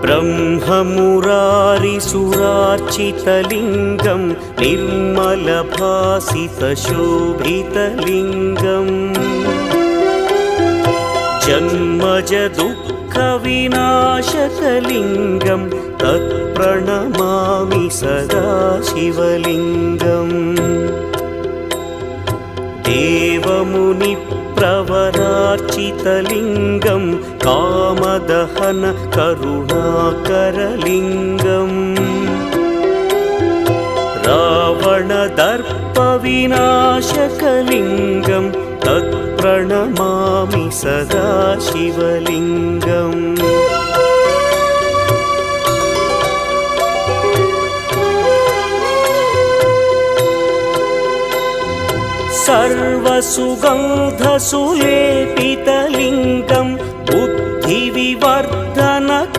ब्रह्ममुरारिसुरार्चितलिङ्गं निर्मलभासितशोभितलिङ्गम् जन्मजदुःखविनाशकलिङ्गं तत्प्रणमामि सदा शिवलिङ्गम् देवमुनिप्रवरार्चितलिङ्गं कामदहन करुणाकरलिङ्गम् रावणदर्पविनाशकलिङ्गं तत्प्रणमामि सदा शिवलिङ्गम् सर्वसुगन्धसुलेपितलिङ्गं बुद्धिविवर्धकलिङ्गं